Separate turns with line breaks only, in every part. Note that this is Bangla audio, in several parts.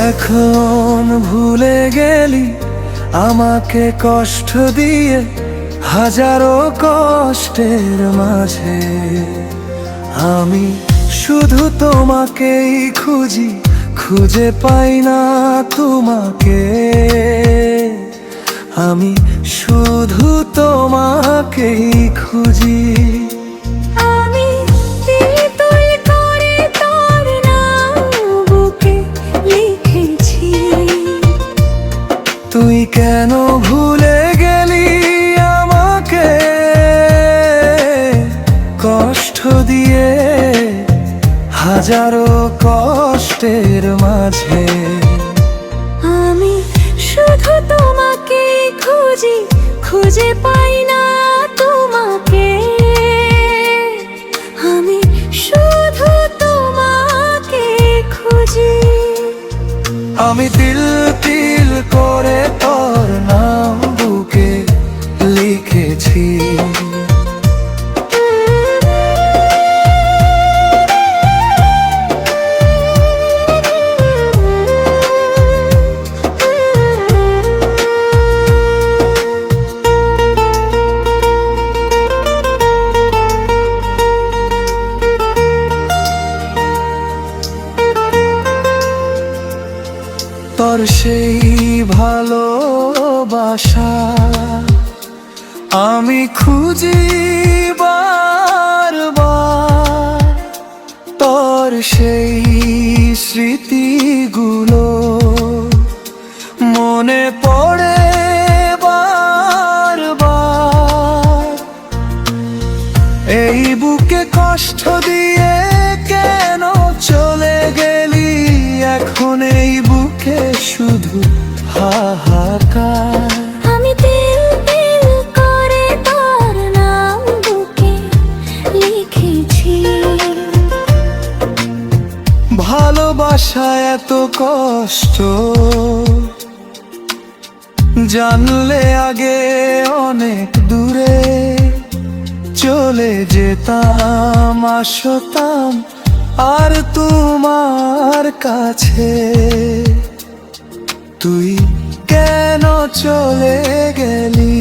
এখন ভুলে গেলি আমাকে কষ্ট দিয়ে, হাজারো কষ্টের মাঝে আমি শুধু তোমাকেই খুঁজি, খুঁজে পাই না তোমাকে। আমি শুধু তোমাকেই খুঁজি। তুই কেন ভুলে গেলি আমাকে কষ্ট দিয়ে, হাজারো কষ্টের মাঝে
আমি শুধু তোমাকে খুঁজি, খুঁজে পাই না তোমাকে। আমি শুধু তোমাকে খুঁজি।
আমি তিল তিল করে তোর নাম বুকে লিখেছি। তোর সেই ভালোবাসা আমি খুঁজি বারবার, তোর সেই স্মৃতিগুলো মনে পড়ে বারবার। এই বুকে কষ্ট দিয়ে কেন চলে গেলি, এখন এই বুকে শুধু হাহাকার।
আমি তিল তিল করে তোর নাম বুকে লিখেছি।
ভালোবাসা এত কষ্ট জানলে আগে অনেক দূরে চলে যেতাম, আসতাম আর তোমার কাছে। তুই কেন চলে গেলি?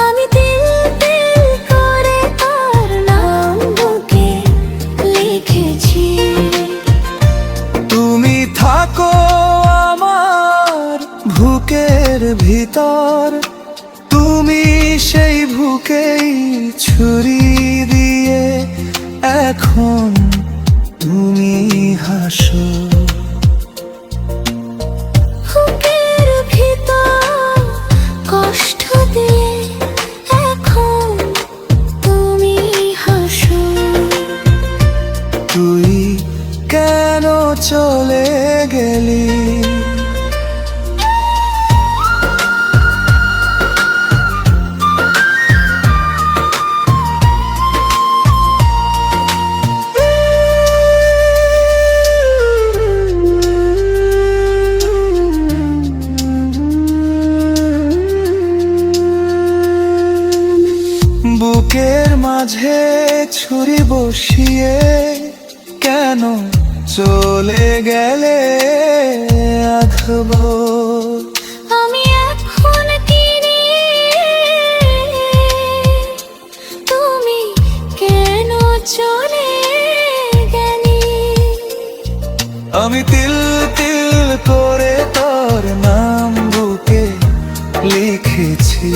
আমি তিল তিল করে তোর নাম বুকে লিখেছি।
তুমি থাকো আমার বুকের ভিতর, তুমি সেই বুকেই ছুরি দিয়ে এখন তুমি হাসো।
বুকের ভিতর কষ্ট দিয়ে এখন তুমি হাসো।
তুই কেন চলে গেলি? বুকের মাঝে ছুরি বসিয়ে কেন চলে গেলে আধবো?
আমি এখন কিনি, তুমি কেন চলে গেলি?
আমি তিল তিল করে তোর নাম বুকে লিখেছি।